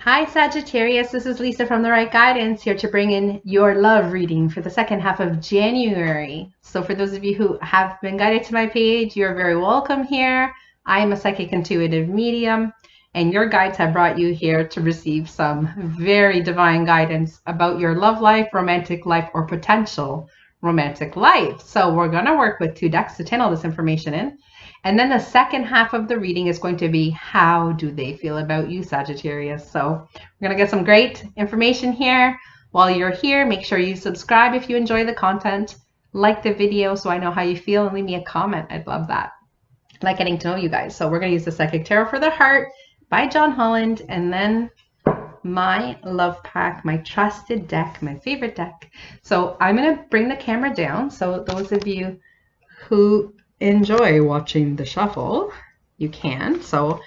Hi Sagittarius, this is Lisa from the Wright Guidance, here to bring in your love reading for the second half of January. So for those of you who have been guided to my page, you're very welcome here. I am a psychic intuitive medium, and your guides have brought you here to receive some very divine guidance about your love life, romantic life, or potential romantic life. So we're going to work with 2 decks to channel this information in. And then the second half of the reading is going to be, how do they feel about you, Sagittarius? So we're going to get some great information here. While you're here, make sure you subscribe if you enjoy the content, like the video so I know how you feel, and leave me a comment. I'd love that. I like getting to know you guys. So we're going to use the Psychic Tarot for the Heart by John Holland, and then my love pack, my trusted deck, my favorite deck. So I'm going to bring the camera down. So those of you who enjoy watching the shuffle, you can. So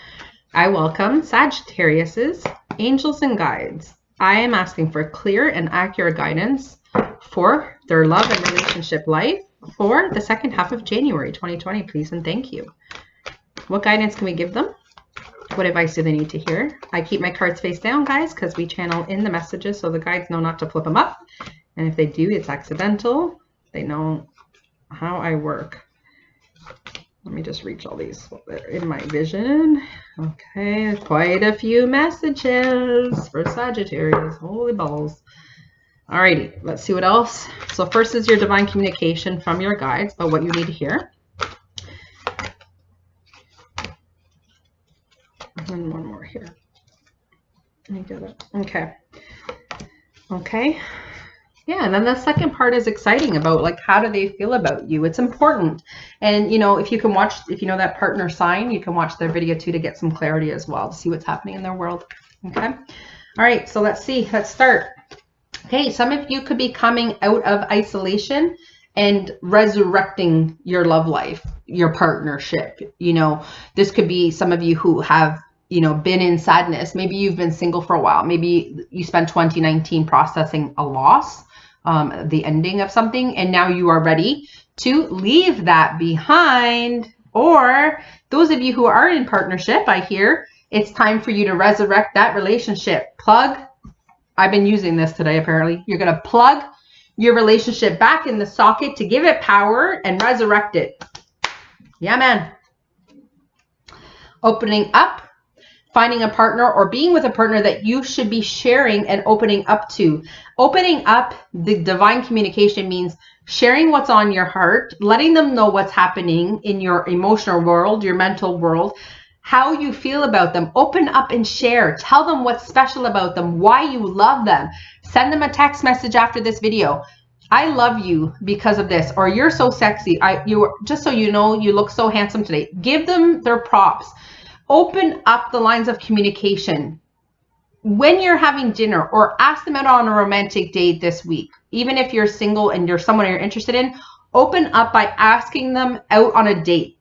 I welcome Sagittarius's angels and guides. I am asking for clear and accurate guidance for their love and relationship life for the second half of January 2020, please and thank you. What guidance can we give them? What advice do they need to hear? I keep my cards face down, guys, because we channel in the messages so the guides know not to flip them up. And if they do, it's accidental. They know how I work. Let me just reach all these in my vision. Okay, quite a few messages for Sagittarius. Holy balls. Alrighty, let's see what else. So first is your divine communication from your guides about what you need to hear. And one more here. Let me get it. Okay. Okay. Yeah, and then the second part is exciting about, like, how do they feel about you? It's important. And, you know, if you can watch, if you know that partner sign, you can watch their video too to get some clarity as well, to see what's happening in their world. Okay. All right, so let's see. Let's start. Okay, some of you could be coming out of isolation and resurrecting your love life, your partnership. You know, this could be some of you who have, you know, been in sadness. Maybe you've been single for a while. Maybe you spent 2019 processing a loss, the ending of something, and now you are ready to leave that behind. Or those of you who are in partnership, I hear it's time for you to resurrect that relationship. Plug. I've been using this today, apparently. You're going to plug your relationship back in the socket to give it power and resurrect it. Yeah, man. Opening up, finding a partner or being with a partner that you should be sharing and opening up to. Opening up, the divine communication means sharing what's on your heart, letting them know what's happening in your emotional world, your mental world, how you feel about them. Open up and share. Tell them what's special about them, why you love them. Send them a text message after this video. I love you because of this, or you're so sexy. Just so you know, you look so handsome today. Give them their props. Open up the lines of communication when you're having dinner, or ask them out on a romantic date this week. Even if you're single and you're someone you're interested in, open up by asking them out on a date.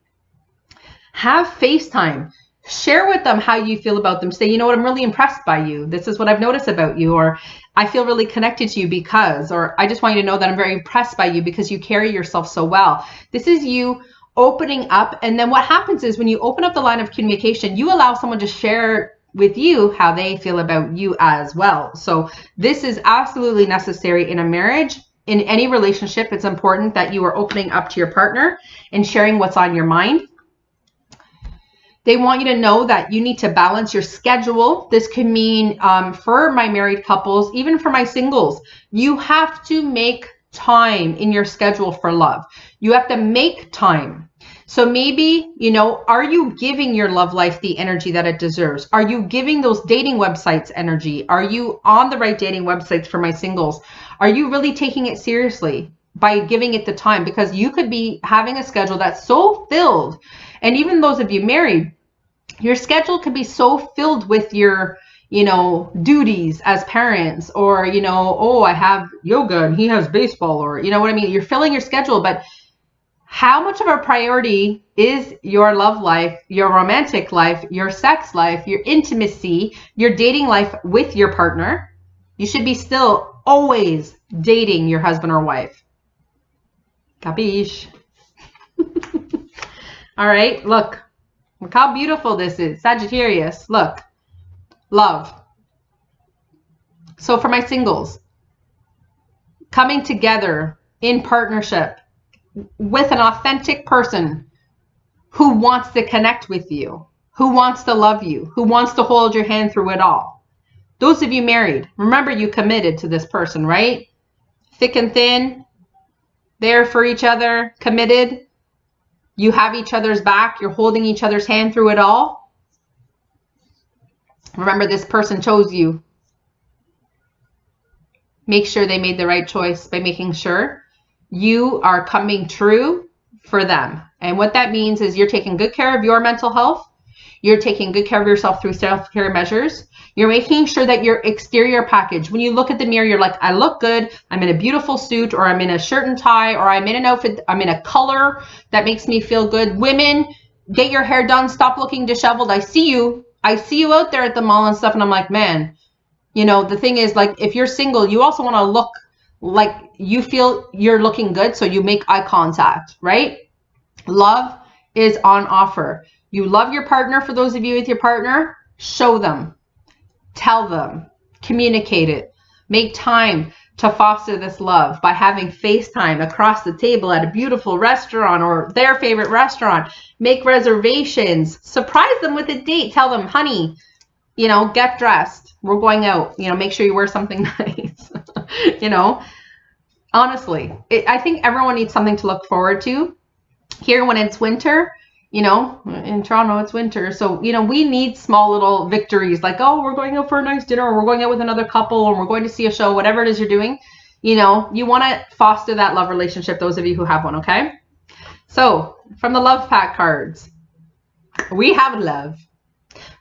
Have FaceTime. Share with them how you feel about them. Say, you know what, I'm really impressed by you. This is what I've noticed about you. Or I feel really connected to you because, or I just want you to know that I'm very impressed by you because you carry yourself so well. This is you opening up. And then what happens is when you open up the line of communication, you allow someone to share with you how they feel about you as well. So this is absolutely necessary in a marriage. In any relationship, it's important that you are opening up to your partner and sharing what's on your mind. They want you to know that you need to balance your schedule. This can mean for my married couples, even for my singles, you have to make time in your schedule for love. You have to make time. So maybe, you know, are you giving your love life the energy that it deserves? Are you giving those dating websites energy? Are you on the right dating websites for my singles? Are you really taking it seriously by giving it the time? Because you could be having a schedule that's so filled. And even those of you married, your schedule could be so filled with your, you know, duties as parents, or, you know, oh, I have yoga and he has baseball, or, you know what I mean? You're filling your schedule, but how much of a priority is your love life, your romantic life, your sex life, your intimacy, your dating life with your partner? You should be still always dating your husband or wife. Capiche? All right, look how beautiful this is. Sagittarius, look. Love. So for my singles, coming together in partnership with an authentic person who wants to connect with you, who wants to love you, who wants to hold your hand through it all. Those of you married, remember you committed to this person, right? Thick and thin, there for each other, committed. You have each other's back. You're holding each other's hand through it all. Remember, this person chose you. Make sure they made the right choice by making sure you are coming true for them. And what that means is you're taking good care of your mental health. You're taking good care of yourself through self-care measures. You're making sure that your exterior package, when you look at the mirror, you're like, I look good. I'm in a beautiful suit, or I'm in a shirt and tie, or I'm in an outfit. I'm in a color that makes me feel good. Women, get your hair done. Stop looking disheveled. I see you out there at the mall and stuff. And I'm like, man, you know, the thing is, like, if you're single, you also want to look like you feel you're looking good. So you make eye contact, right? Love is on offer. You love your partner. For those of you with your partner, show them, tell them, communicate it, make time to foster this love by having FaceTime across the table at a beautiful restaurant or their favorite restaurant. Make reservations, surprise them with a date, tell them, honey, you know, get dressed. We're going out, you know, make sure you wear something nice. You know, honestly, I think everyone needs something to look forward to. Here, when it's winter, you know, in Toronto, it's winter. So, you know, we need small little victories like, oh, we're going out for a nice dinner, or we're going out with another couple, or we're going to see a show, whatever it is you're doing. You know, you want to foster that love relationship, those of you who have one, okay? So, from the love pack cards, we have love.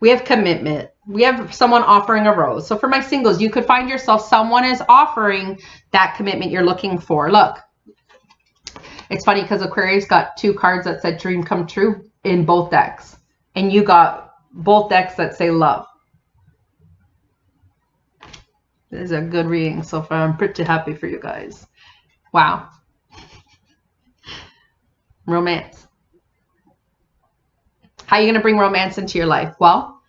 We have commitment. We have someone offering a rose. So for my singles, you could find yourself, someone is offering that commitment you're looking for. Look. It's funny because Aquarius got 2 cards that said dream come true in both decks. And you got both decks that say love. This is a good reading so far. I'm pretty happy for you guys. Wow. Romance. How are you going to bring romance into your life? Well,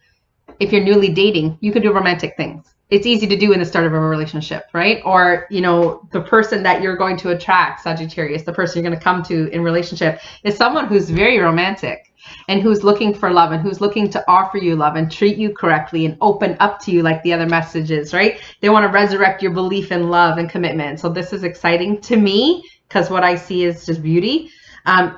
if you're newly dating, you can do romantic things. It's easy to do in the start of a relationship, right? Or, you know, the person that you're going to attract, Sagittarius, the person you're going to come to in relationship is someone who's very romantic and who's looking for love and who's looking to offer you love and treat you correctly and open up to you like the other messages, right? They want to resurrect your belief in love and commitment. So this is exciting to me because what I see is just beauty.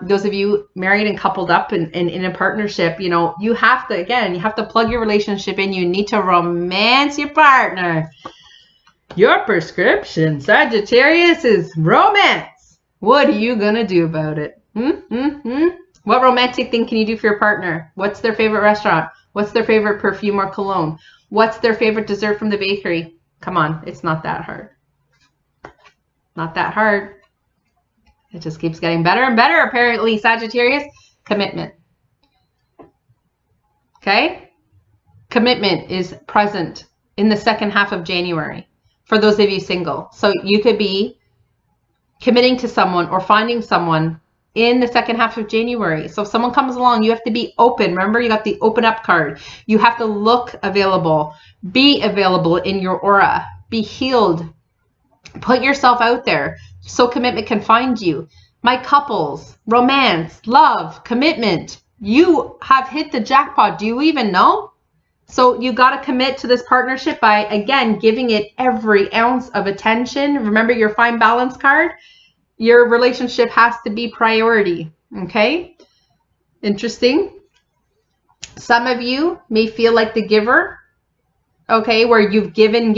Those of you married and coupled up and in a partnership, you know, you have to, again, you have to plug your relationship in. You need to romance your partner. Your prescription, Sagittarius, is romance. What are you going to do about it? What romantic thing can you do for your partner? What's their favorite restaurant? What's their favorite perfume or cologne? What's their favorite dessert from the bakery? Come on, it's not that hard. Not that hard. It just keeps getting better and better, apparently, Sagittarius. Commitment. Okay? Commitment is present in the second half of January for those of you single. So you could be committing to someone or finding someone in the second half of January. So if someone comes along, you have to be open. Remember, you got the open up card. You have to look available. Be available in your aura. Be healed. Put yourself out there so commitment can find you. My couples, romance, love, commitment. You have hit the jackpot. Do you even know? So you got to commit to this partnership by, again, giving it every ounce of attention. Remember your fine balance card? Your relationship has to be priority. Okay? Interesting. Some of you may feel like the giver. Okay? Where you've given,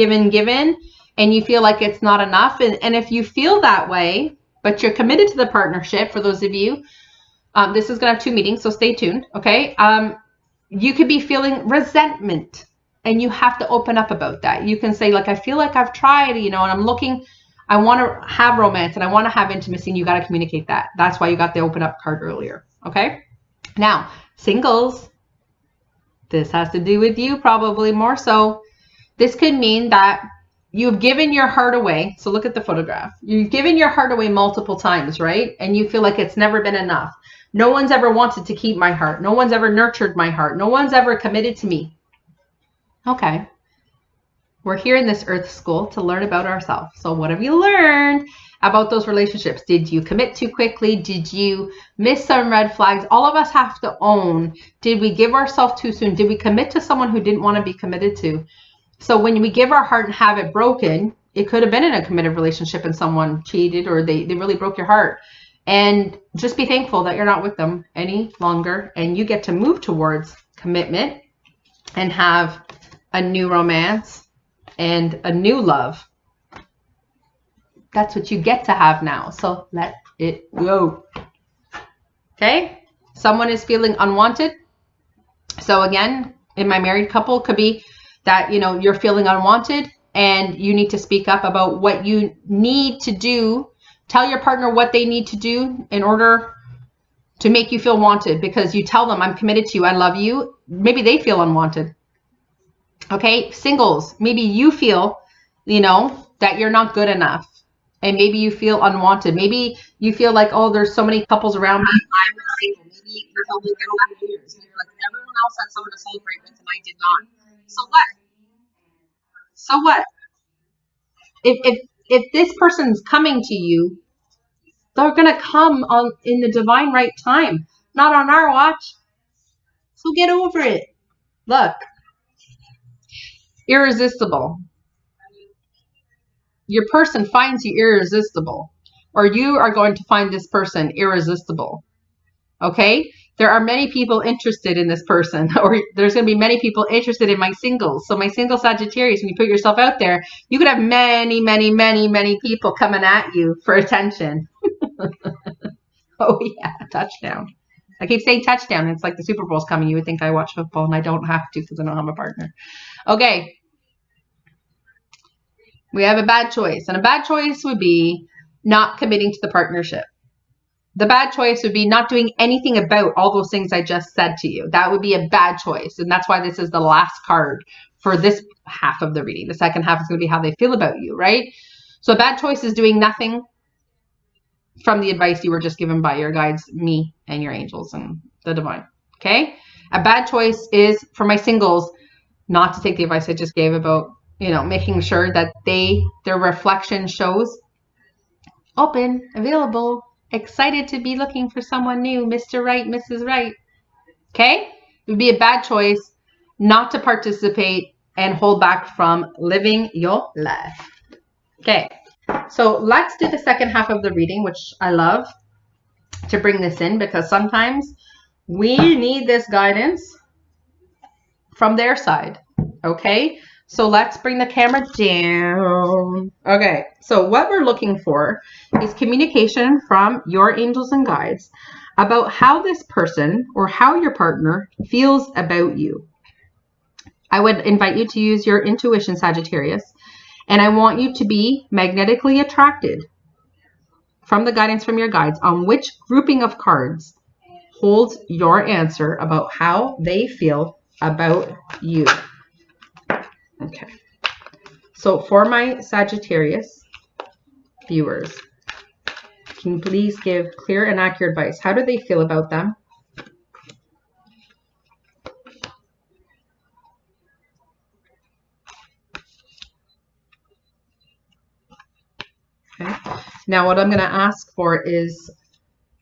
and you feel like it's not enough. And if you feel that way, but you're committed to the partnership, for those of you, this is going to have 2 meetings, so stay tuned, okay? You could be feeling resentment, and you have to open up about that. You can say, like, I feel like I've tried, you know, and I'm looking, I want to have romance, and I want to have intimacy, and you got to communicate that. That's why you got the open up card earlier, okay? Now, singles, this has to do with you probably more so. This could mean that you've given your heart away. So look at the photograph. You've given your heart away multiple times, right? And you feel like it's never been enough. No one's ever wanted to keep my heart. No one's ever nurtured my heart. No one's ever committed to me. Okay. We're here in this earth school to learn about ourselves. So what have you learned about those relationships? Did you commit too quickly? Did you miss some red flags? All of us have to own. Did we give ourselves too soon? Did we commit to someone who didn't want to be committed to? So when we give our heart and have it broken, it could have been in a committed relationship and someone cheated or they really broke your heart. And just be thankful that you're not with them any longer. And you get to move towards commitment and have a new romance and a new love. That's what you get to have now. So let it go. Okay? Someone is feeling unwanted. So again, in my married couple, could be that, you're feeling unwanted and you need to speak up about what you need to do. Tell your partner what they need to do in order to make you feel wanted, because you tell them, I'm committed to you, I love you. Maybe they feel unwanted. Okay, singles, maybe you feel, that you're not good enough. And maybe you feel unwanted. Maybe you feel like, oh, there's so many couples around me. I'm single. Maybe you're helping get over years. And you're like, everyone else had someone to celebrate with and I did not. So what? So what? If this person's coming to you, they're gonna come in the divine right time, not on our watch. So get over it. Look, irresistible. Your person finds you irresistible, or you are going to find this person irresistible. Okay? There are many people interested in this person, or there's going to be many people interested in my singles. So my single Sagittarius, when you put yourself out there, you could have many, many, many, many people coming at you for attention. Oh yeah, touchdown. I keep saying touchdown. It's like the Super Bowl's coming. You would think I watch football, and I don't have to because I don't have a partner. Okay. We have a bad choice. And a bad choice would be not committing to the partnership. The bad choice would be not doing anything about all those things I just said to you. That would be a bad choice. And that's why this is the last card for this half of the reading. The second half is going to be how they feel about you, right? So a bad choice is doing nothing from the advice you were just given by your guides, me and your angels and the divine. Okay? A bad choice is, for my singles, not to take the advice I just gave about, making sure that their reflection shows open, available, excited to be looking for someone new, Mr. Right, Mrs. Right. Okay? It would be a bad choice not to participate and hold back from living your life. Okay. So let's do the second half of the reading, which I love to bring this in because sometimes we need this guidance from their side. Okay? So let's bring the camera down. Okay, so what we're looking for is communication from your angels and guides about how this person or how your partner feels about you. I would invite you to use your intuition, Sagittarius, and I want you to be magnetically attracted from the guidance from your guides on which grouping of cards holds your answer about how they feel about you. Okay, so for my Sagittarius viewers, can you please give clear and accurate advice? How do they feel about them? Okay, now what I'm going to ask for is,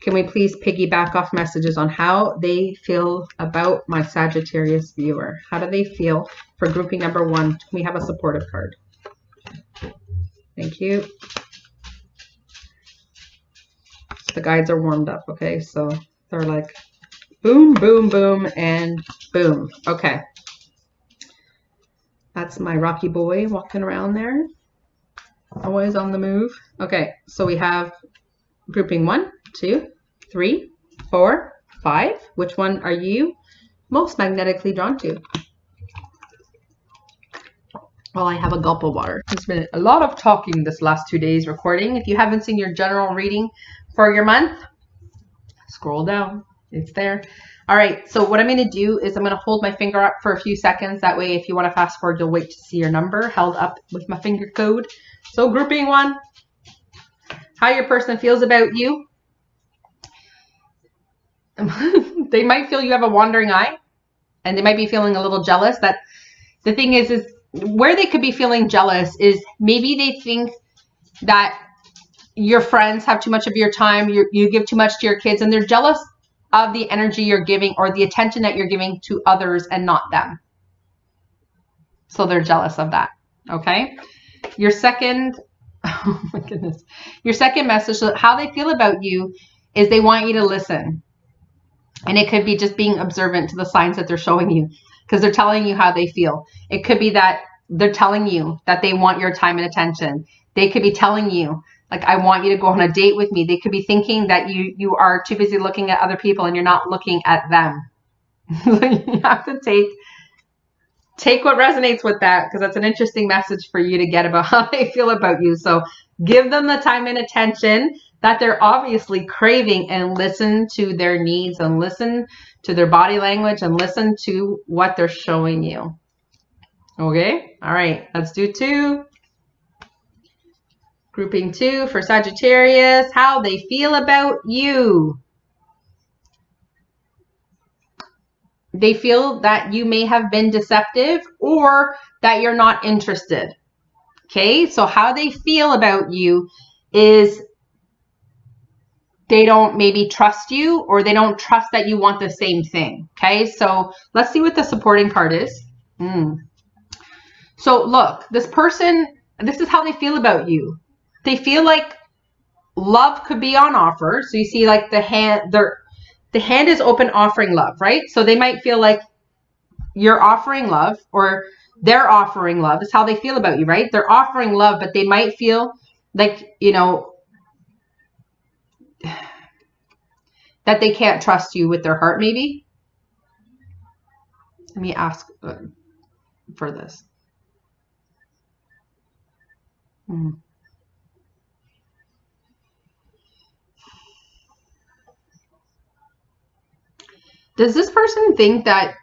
can we please piggyback off messages on how they feel about my Sagittarius viewer? How do they feel for grouping number 1? Can we have a supportive card? Thank you. The guides are warmed up, okay? So they're like boom, boom, boom, and boom. Okay. That's my Rocky boy walking around there. Always on the move. Okay, so we have grouping 1, 2, 3, 4, 5. Which one are you most magnetically drawn to? Well, I have a gulp of water. There's been a lot of talking this last 2 days recording. If you haven't seen your general reading for your month, scroll down. It's there. All right, so what I'm going to do is I'm going to hold my finger up for a few seconds. That way, if you want to fast forward, you'll wait to see your number held up with my finger code. So grouping 1, how your person feels about you. They might feel you have a wandering eye, and they might be feeling a little jealous. That the thing is where they could be feeling jealous is maybe they think that your friends have too much of your time, you give too much to your kids, and they're jealous of the energy you're giving or the attention that you're giving to others and not them. So they're jealous of that. Okay. Your second, oh my goodness, your second message, so how they feel about you is they want you to listen. And it could be just being observant to the signs that they're showing you, because they're telling you how they feel. It could be that they're telling you that they want your time and attention. They could be telling you, like, I want you to go on a date with me. They could be thinking that you are too busy looking at other people and you're not looking at them. You have to take what resonates with that, because that's an interesting message for you to get about how they feel about you. So give them the time and attention that they're obviously craving, and listen to their needs and listen to their body language and listen to what they're showing you. Okay. All right. Let's do 2. Grouping 2 for Sagittarius, how they feel about you. They feel that you may have been deceptive or that you're not interested. Okay. So how they feel about you is they don't maybe trust you, or they don't trust that you want the same thing. Okay. So let's see what the supporting card is. So look, this person, this is how they feel about you. They feel like love could be on offer. So you see, like, the hand is open, offering love, right? So they might feel like you're offering love, or they're offering love. Is how they feel about you, right? They're offering love, but they might feel like, you know, that they can't trust you with their heart, maybe. Let me ask for this. Does this person think that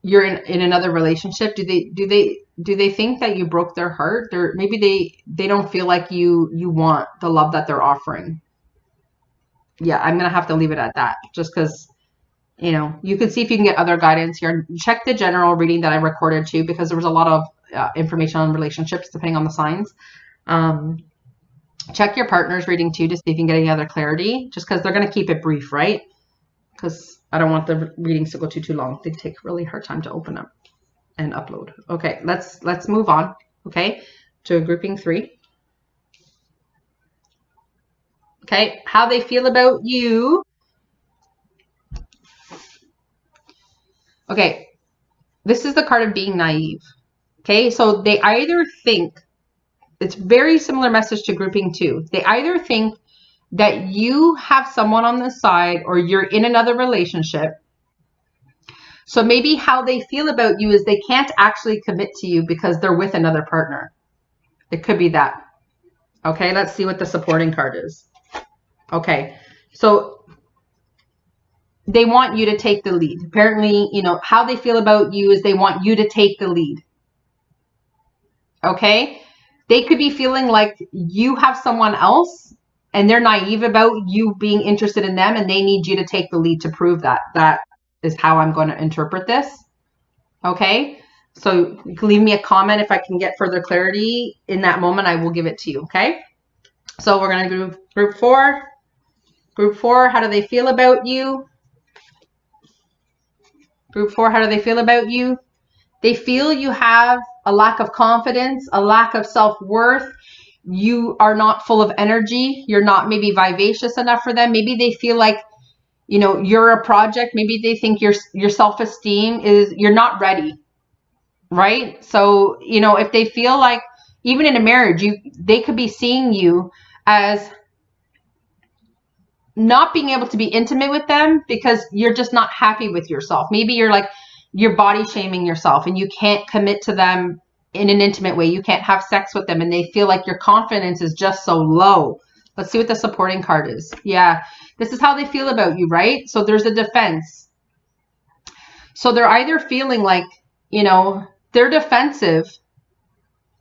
you're in another relationship? Do they think that you broke their heart? Or maybe they don't feel like you want the love that they're offering. Yeah, I'm gonna have to leave it at that, just because, you know, you can see if you can get other guidance here. Check the general reading that I recorded too, because there was a lot of information on relationships depending on the signs. Check your partner's reading too to see if you can get any other clarity, just because they're going to keep it brief, right? Because I don't want the readings to go too long. They take a really hard time to open up and upload. Okay, let's move on, okay, to grouping 3. Okay, how they feel about you. Okay, this is the card of being naive. Okay, so they either think, it's very similar message to grouping 2. They either think that you have someone on the side, or you're in another relationship. So maybe how they feel about you is they can't actually commit to you because they're with another partner. It could be that. Okay, let's see what the supporting card is. Okay, so they want you to take the lead. Apparently, you know, how they feel about you is they want you to take the lead. Okay, they could be feeling like you have someone else and they're naive about you being interested in them, and they need you to take the lead to prove that. That is how I'm going to interpret this. Okay, so you can leave me a comment if I can get further clarity in that moment. I will give it to you. Okay, so we're going to do group 4. Group 4, how do they feel about you? Group 4, how do they feel about you? They feel you have a lack of confidence, a lack of self-worth. You are not full of energy. You're not maybe vivacious enough for them. Maybe they feel like, you know, you're a project. Maybe they think your self-esteem is, you're not ready, right? So, you know, if they feel like, even in a marriage, they could be seeing you as not being able to be intimate with them because you're just not happy with yourself. Maybe you're like, you're body shaming yourself and you can't commit to them in an intimate way. You can't have sex with them, and they feel like your confidence is just so low. Let's see what the supporting card is. Yeah, this is how they feel about you, right? So there's a defense. So they're either feeling like, you know, they're defensive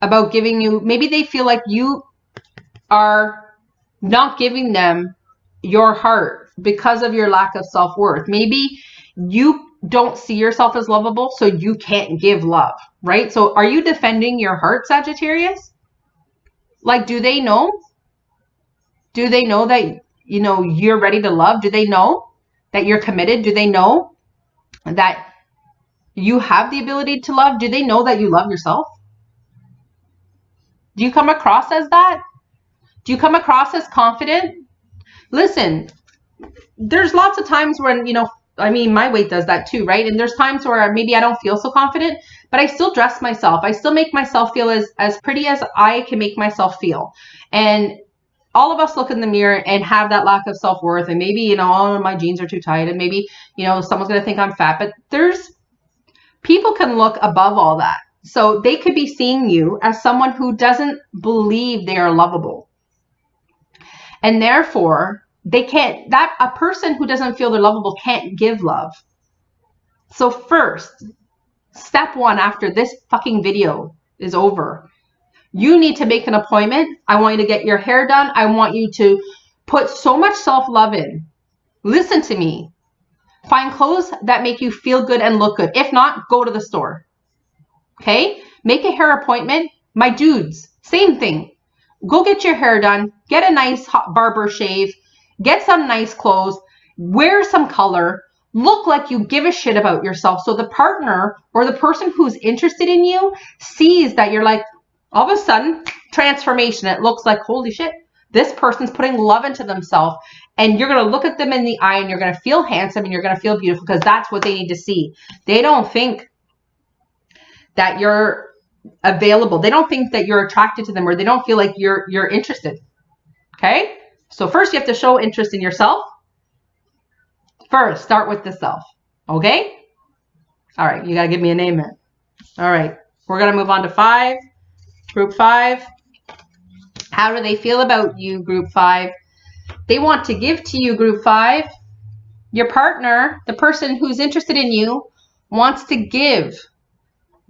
about giving you, maybe they feel like you are not giving them your heart because of your lack of self-worth. Maybe you don't see yourself as lovable, so you can't give love, right? So are you defending your heart, Sagittarius? Like, do they know? Do they know that, you know, you're ready to love? Do they know that you're committed? Do they know that you have the ability to love? Do they know that you love yourself? Do you come across as that? Do you come across as confident? Listen, there's lots of times when, you know, I mean, my weight does that too, right? And there's times where maybe I don't feel so confident, but I still dress myself. I still make myself feel as pretty as I can make myself feel. And all of us look in the mirror and have that lack of self-worth. And maybe, you know, oh, my jeans are too tight. And maybe, you know, someone's going to think I'm fat. But there's people can look above all that. So they could be seeing you as someone who doesn't believe they are lovable. And therefore, they can't, that a person who doesn't feel they're lovable can't give love. So first, step one after this fucking video is over, you need to make an appointment. I want you to get your hair done. I want you to put so much self-love in. Listen to me. Find clothes that make you feel good and look good. If not, go to the store. Okay? Make a hair appointment. My dudes, same thing. Go get your hair done. Get a nice barber shave. Get some nice clothes. Wear some color. Look like you give a shit about yourself. So the partner or the person who's interested in you sees that you're like, all of a sudden, transformation. It looks like, holy shit, this person's putting love into themselves. And you're going to look at them in the eye and you're going to feel handsome and you're going to feel beautiful because that's what they need to see. They don't think that you're available. They don't think that you're attracted to them, or they don't feel like you're interested. Okay? So first you have to show interest in yourself. First, start with the self. Okay? All right. You got to give me a name then. All right. We're going to move on to 5. Group 5. How do they feel about you, Group 5? They want to give to you, Group 5. Your partner, the person who's interested in you, wants to give.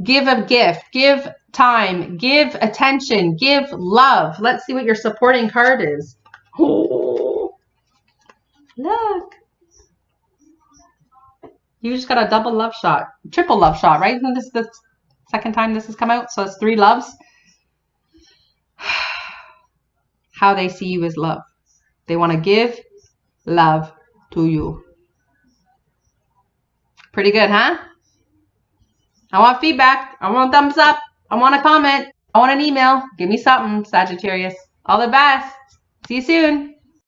Give a gift. Give time. Give attention. Give love. Let's see what your supporting card is. Oh, look. You just got a double love shot. Triple love shot, right? Isn't this the second time this has come out? So it's 3 loves. How they see you is love. They want to give love to you. Pretty good, huh? I want feedback. I want thumbs up. I want a comment. I want an email. Give me something, Sagittarius. All the best. See you soon.